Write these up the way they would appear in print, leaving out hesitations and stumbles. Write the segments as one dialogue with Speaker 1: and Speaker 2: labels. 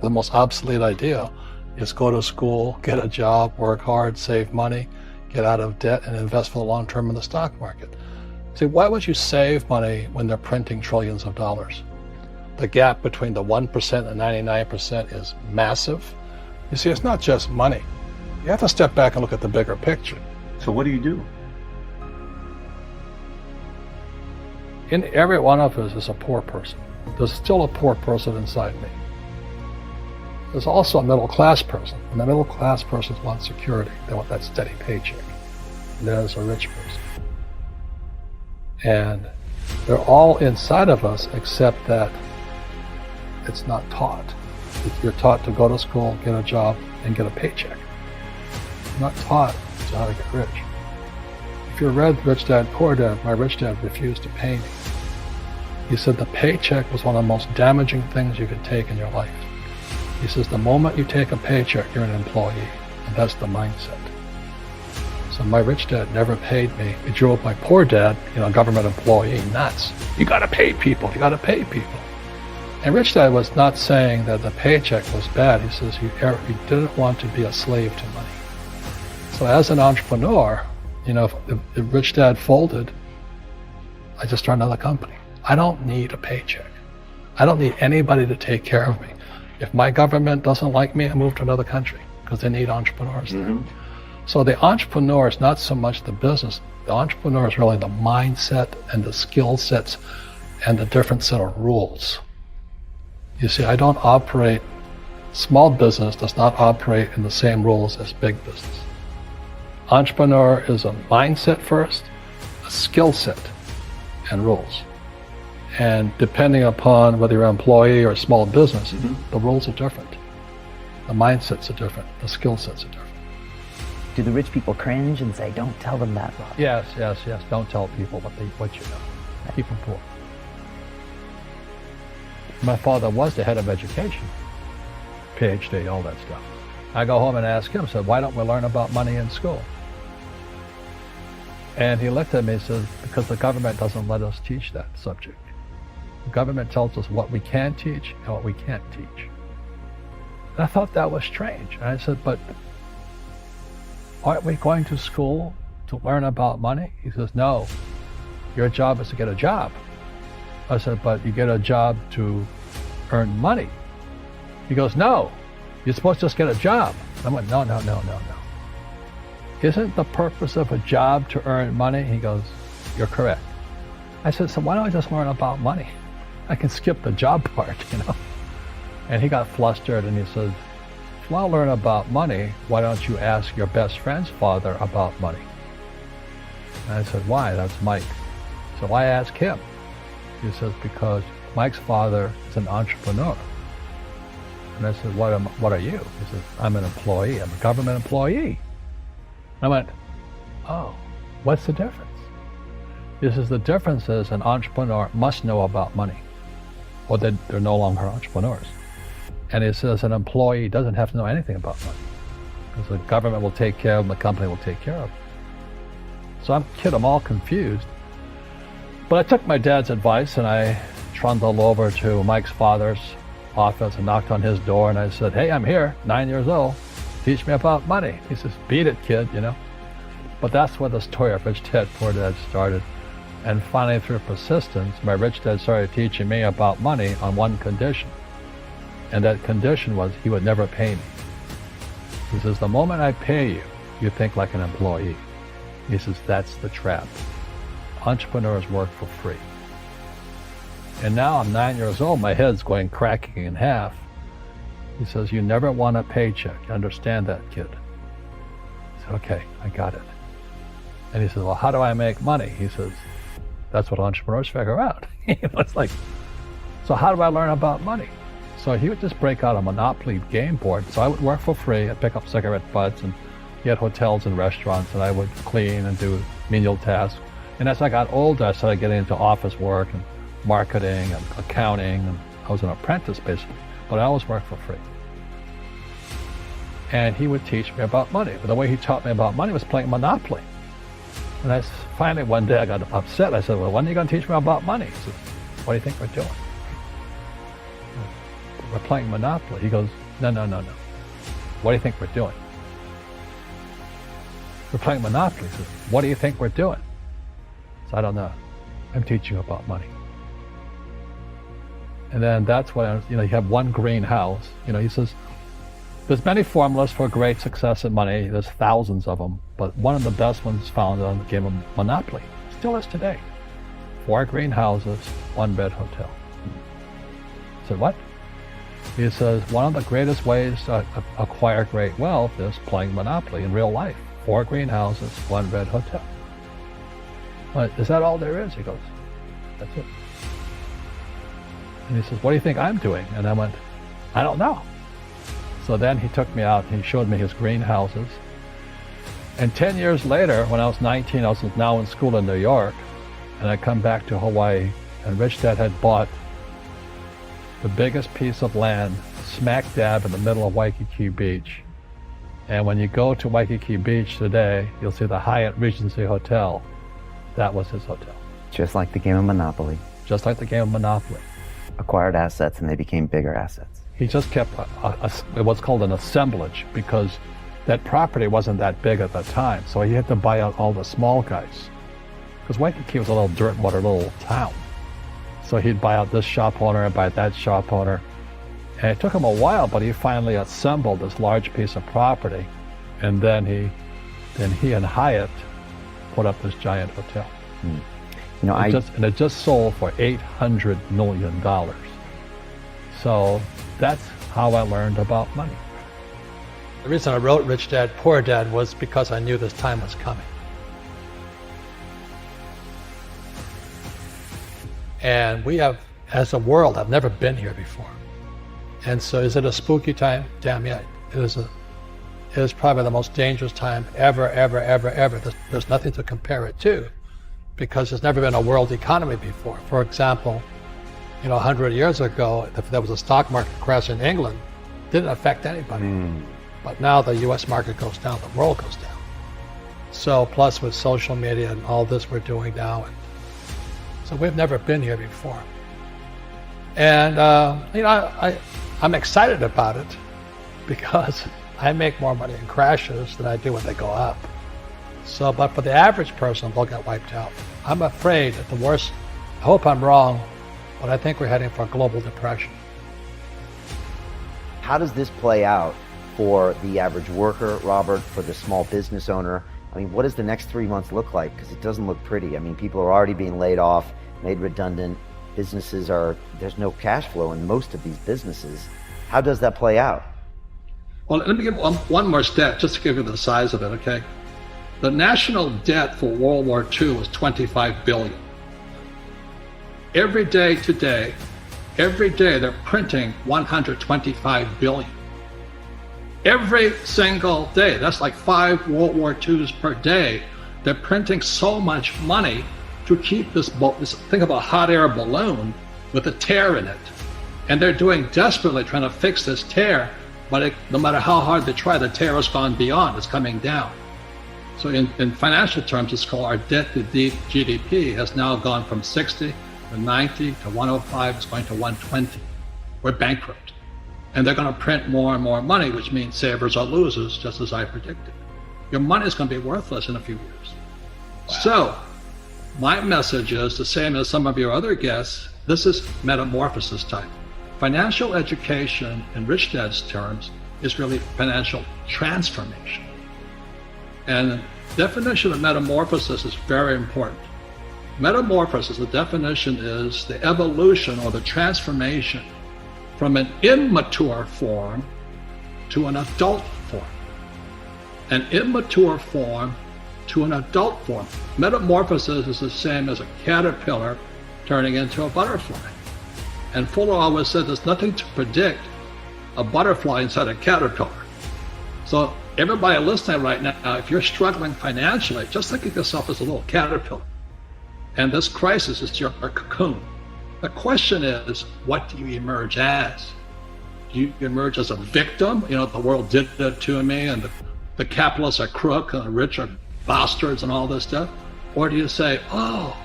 Speaker 1: the most obsolete idea is go to school, get a job, work hard, save money, get out of debt, and invest for the long term in the stock market. See, why would you save money when they're printing trillions of dollars? The gap between the 1% and 99% is massive. You see, it's not just money. You have to step back and look at the bigger picture.
Speaker 2: So what do you do?
Speaker 1: In every one of us is a poor person. There's still a poor person inside me. There's also a middle class person, and the middle class person wants security. They want that steady paycheck. And there's a rich person. And they're all inside of us, except that it's not taught. You're taught to go to school, get a job, and get a paycheck. You're not taught how to get rich. If you read Rich Dad, Poor Dad, my rich dad refused to pay me. He said the paycheck was one of the most damaging things you could take in your life. He says the moment you take a paycheck, you're an employee, and that's the mindset. So my rich dad never paid me. He drove my poor dad, government employee, nuts. You gotta pay people, you gotta pay people. And Rich Dad was not saying that the paycheck was bad. He says he didn't want to be a slave to money. So as an entrepreneur, if Rich Dad folded, I just started another company. I don't need a paycheck. I don't need anybody to take care of me. If my government doesn't like me, I move to another country because they need entrepreneurs there. So the entrepreneur is not so much the business. The entrepreneur is really the mindset and the skill sets and the different set of rules. You see, I don't operate, small business does not operate in the same rules as big business. Entrepreneur is a mindset first, a skill set, and rules. And depending upon whether you're an employee or a small business, the rules are different. The mindsets are different. The skill sets are different.
Speaker 3: Do the rich people cringe and say, don't tell them that, Rob?
Speaker 1: Yes. Don't tell people what you know. Keep them poor. My father was the head of education, PhD, all that stuff. I go home and ask him, said, why don't we learn about money in school? And he looked at me and said, because the government doesn't let us teach that subject. The government tells us what we can teach and what we can't teach. And I thought that was strange. And I said, but aren't we going to school to learn about money? He says, no, your job is to get a job. I said, but you get a job to earn money. He goes, no, you're supposed to just get a job. I went, no. Isn't the purpose of a job to earn money? He goes, you're correct. I said, so why don't I just learn about money? I can skip the job part, And he got flustered and he said, if you want to learn about money, why don't you ask your best friend's father about money? And I said, why? That's Mike. So why ask him? He says, because Mike's father is an entrepreneur. And I said, what are you? He says, I'm an employee. I'm a government employee. I went, oh, what's the difference? He says, the difference is an entrepreneur must know about money, or they're no longer entrepreneurs. And he says an employee doesn't have to know anything about money, because the government will take care of them, the company will take care of them. So I'm all confused. But I took my dad's advice and I trundled over to Mike's father's office and knocked on his door and I said, hey, I'm here, 9 years old. Teach me about money. He says, beat it, kid, But that's where the story of Rich Dad, Poor Dad started. And finally, through persistence, my rich dad started teaching me about money on one condition. And that condition was he would never pay me. He says, the moment I pay you, you think like an employee. He says, that's the trap. Entrepreneurs work for free. And now I'm 9 years old, my head's going cracking in half. He says, you never want a paycheck. You understand that, kid? I said, okay, I got it. And he says, well, how do I make money? He says, that's what entrepreneurs figure out. It's like, so how do I learn about money? So he would just break out a Monopoly game board. So I would work for free. I'd pick up cigarette butts and he had hotels and restaurants and I would clean and do menial tasks. And as I got older, I started getting into office work and marketing and accounting. And I was an apprentice basically, but I always worked for free. And he would teach me about money. But the way he taught me about money was playing Monopoly. And finally one day I got upset. I said, well, when are you going to teach me about money? He said, what do you think we're doing? we're playing Monopoly. He goes, no. What do you think we're doing? We're playing Monopoly. He says, what do you think we're doing? So I don't know. I'm teaching you about money. And then that's when, you have one greenhouse. He says, there's many formulas for great success in money. There's thousands of them. But one of the best ones found on the game of Monopoly. Still is today. 4 greenhouses, 1 bed hotel. I said, what? He says, one of the greatest ways to acquire great wealth is playing Monopoly in real life. 4 greenhouses, 1 bed hotel. But is that all there is? He goes, that's it. And he says, what do you think I'm doing? And I went, I don't know. So then he took me out and he showed me his greenhouses. And 10 years later, when I was 19, I was now in school in New York, and I come back to Hawaii, and Rich Dad had bought the biggest piece of land smack dab in the middle of Waikiki Beach. And when you go to Waikiki Beach today, you'll see the Hyatt Regency Hotel. That was his hotel.
Speaker 3: Just like the game of Monopoly.
Speaker 1: Just like the game of Monopoly.
Speaker 3: Acquired assets and they became bigger assets.
Speaker 1: He just kept what's called an assemblage, because that property wasn't that big at the time. So he had to buy out all the small guys. Because Waikiki was a little dirt water little town. So he'd buy out this shop owner and buy that shop owner. And it took him a while, but he finally assembled this large piece of property. And then he and Hyatt put up this giant hotel. And it just sold for $800 million. So that's how I learned about money.
Speaker 2: The reason I wrote Rich Dad, Poor Dad was because I knew this time was coming. And we have, as a world, have never been here before. And so is it a spooky time? Damn yeah, it is probably the most dangerous time ever. There's nothing to compare it to, because there's never been a world economy before. For example, 100 years ago, if there was a stock market crash in England, it didn't affect anybody. But now the US market goes down, the world goes down. So plus with social media and all this we're doing now, so we've never been here before. And I'm excited about it, because I make more money in crashes than I do when they go up. So, but for the average person, they'll get wiped out. I'm afraid that the worst, I hope I'm wrong, but I think we're heading for a global depression.
Speaker 3: How does this play out for the average worker, Robert, for the small business owner? I mean, what does the next 3 months look like? Because it doesn't look pretty. I mean, people are already being laid off, made redundant. There's no cash flow in most of these businesses. How does that play out?
Speaker 2: Well, let me give one more stat, just to give you the size of it, okay? The national debt for World War II was $25 billion. Every day today, they're printing $125 billion. Every single day, that's like 5 World War IIs per day. They're printing so much money to keep this think of a hot air balloon with a tear in it. And they're doing desperately trying to fix this tear, but no matter how hard they try, the tear has gone beyond, it's coming down. So in financial terms, it's called our debt to GDP has now gone from 60 to 90 to 105, it's going to 120. We're bankrupt. And they're going to print more and more money, which means savers are losers, just as I predicted. Your money is going to be worthless in a few years. Wow. So my message is the same as some of your other guests. This is metamorphosis time. Financial education, in Rich Dad's terms, is really financial transformation. And the definition of metamorphosis is very important. Metamorphosis, the definition is the evolution or the transformation from an immature form to an adult form. An immature form to an adult form. Metamorphosis is the same as a caterpillar turning into a butterfly. And Fuller always said there's nothing to predict a butterfly inside a caterpillar. So everybody listening right now, if you're struggling financially, just think of yourself as a little caterpillar. And this crisis is your cocoon. The question is, what do you emerge as? Do you emerge as a victim? The world did it to me, and the capitalists are crook, and the rich are bastards, and all this stuff? Or do you say, oh,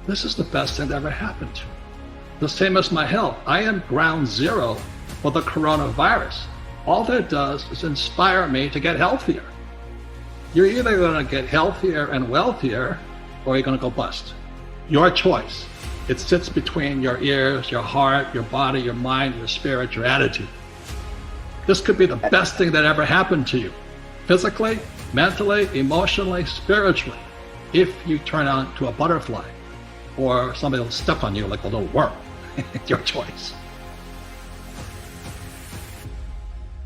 Speaker 2: this is the best thing that ever happened to me? The same as my health. I am ground zero for the coronavirus. All that does is inspire me to get healthier. You're either going to get healthier and wealthier, or you're going to go bust. Your choice. It sits between your ears, your heart, your body, your mind, your spirit, your attitude. This could be the best thing that ever happened to you, physically, mentally, emotionally, spiritually, if you turn on to a butterfly, or somebody will step on you like a little worm. It's your choice.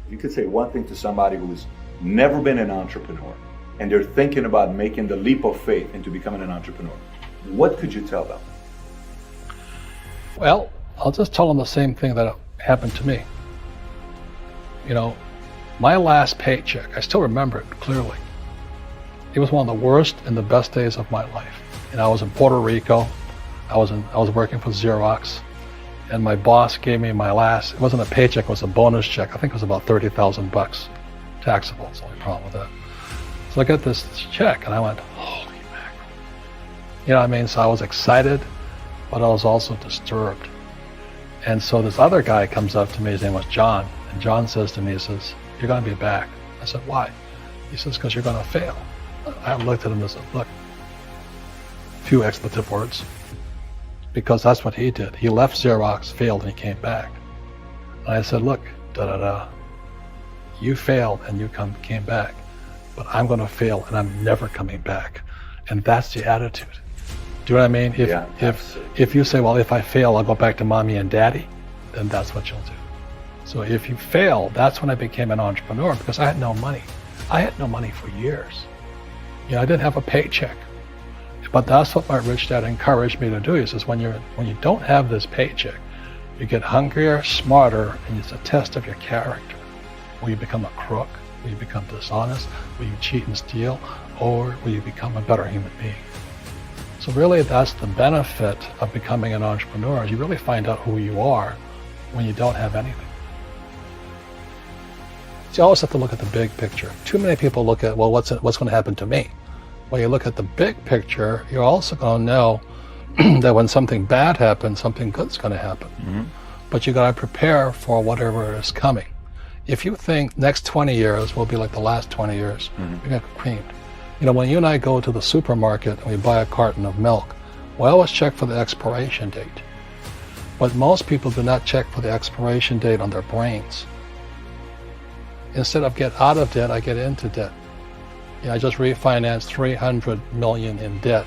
Speaker 4: You could say one thing to somebody who's never been an entrepreneur and they're thinking about making the leap of faith into becoming an entrepreneur. What could you tell them?
Speaker 1: Well, I'll just tell them the same thing that happened to me. You know, my last paycheck, I still remember it clearly. It was one of the worst and the best days of my life. And I was in Puerto Rico. I was working for Xerox, and my boss gave me my last, it wasn't a paycheck, it was a bonus check. I think it was about $30,000 taxable. That's the only problem with that. So I got this check and I went, holy mackerel. You know what I mean? So I was excited, but I was also disturbed. And so this other guy comes up to me, his name was John, and John says to me, he says, you're going to be back. I said, why? He says, because you're going to fail. I looked at him and said, look, few expletive words, because that's what he did. He left Xerox, failed, and he came back. And I said, look, you failed and you came back, but I'm going to fail and I'm never coming back. And that's the attitude. Do you know what I mean? If you say, well, if I fail, I'll go back to mommy and daddy, then that's what you'll do. So if you fail, that's when I became an entrepreneur, because I had no money. I had no money for years. You know, I didn't have a paycheck. But that's what my rich dad encouraged me to do. He says, when you don't have this paycheck, you get hungrier, smarter, and it's a test of your character. Will you become a crook? Will you become dishonest? Will you cheat and steal? Or will you become a better human being? So really, that's the benefit of becoming an entrepreneur, is you really find out who you are when you don't have anything. So you always have to look at the big picture. Too many people look at, well, what's going to happen to me? When you look at the big picture, you're also going to know that when something bad happens, something good's going to happen. Mm-hmm. But you got to prepare for whatever is coming. If you think next 20 years will be like the last 20 years, mm-hmm. you're going to get creamed. You know, when you and I go to the supermarket and we buy a carton of milk, we always check for the expiration date. But most people do not check for the expiration date on their brains. Instead of get out of debt, I get into debt. You know, I just refinanced $300 million in debt.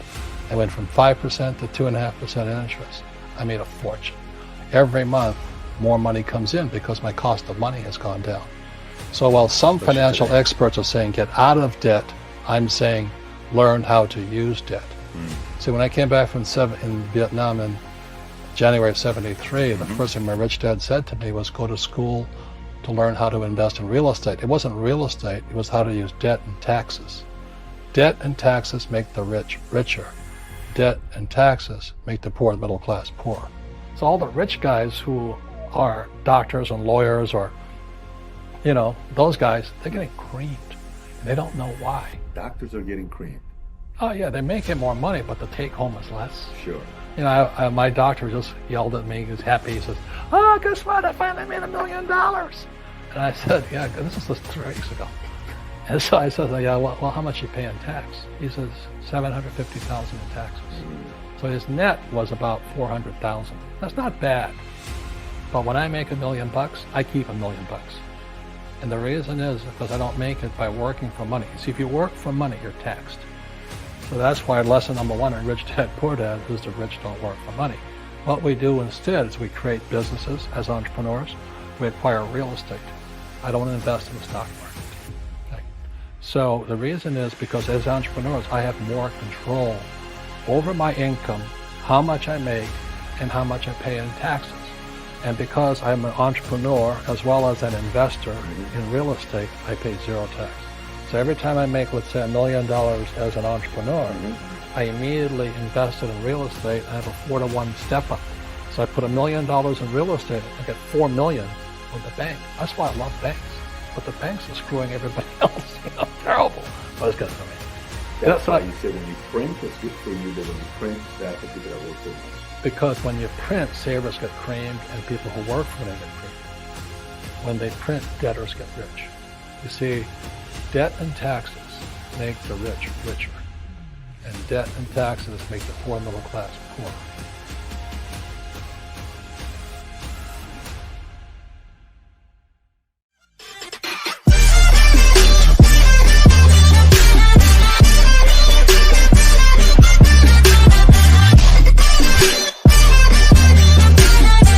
Speaker 1: I went from 5% to 2.5% interest. I made a fortune. Every month, more money comes in because my cost of money has gone down. So while some financial experts are saying get out of debt, I'm saying learn how to use debt. See, when I came back from in Vietnam in January of '73, the first thing my rich dad said to me was go to school to learn how to invest in real estate. It wasn't real estate, it was how to use debt and taxes. Debt and taxes make the rich richer. Debt and taxes make the poor, the middle class, poor. So all the rich guys who are doctors and lawyers, or, you know, those guys, they're getting creamed. And they don't know why.
Speaker 4: Doctors are getting creamed.
Speaker 1: Oh yeah, they make more money, but the take home is less.
Speaker 4: Sure.
Speaker 1: You know, my doctor just yelled at me. He was happy. He says, "Oh, guess what? I finally made $1 million." And I said, "Yeah, this was just 3 weeks ago." And so I said, "Yeah, well, how much you pay in tax?" He says, $750,000 in taxes. So his net was about $400,000. That's not bad. But when I make $1 million, I keep $1 million. And the reason is because I don't make it by working for money. See, if you work for money, you're taxed. So that's why lesson number 1 in Rich Dad Poor Dad is the rich don't work for money. What we do instead is we create businesses as entrepreneurs. We acquire real estate. I don't invest in the stock market. Okay? So the reason is because as entrepreneurs, I have more control over my income, how much I make, and how much I pay in taxes. And because I'm an entrepreneur as well as an investor in real estate, I pay 0 tax. So every time I make, let's say, $1 million as an entrepreneur, I immediately invested in real estate. I have a 4-to-1 step up. So I put $1 million in real estate, I get $4 million with the bank. That's why I love banks. But the banks are screwing everybody else. You know, terrible. But it's good for me.
Speaker 4: That's why
Speaker 1: what-
Speaker 4: you say when you print, it's good for you, but when you print, that particular work for you.
Speaker 1: Because when you print, savers get creamed and people who work for them get creamed. When they print, debtors get rich. You see, debt and taxes make the rich richer, and debt and taxes make the poor middle class poor.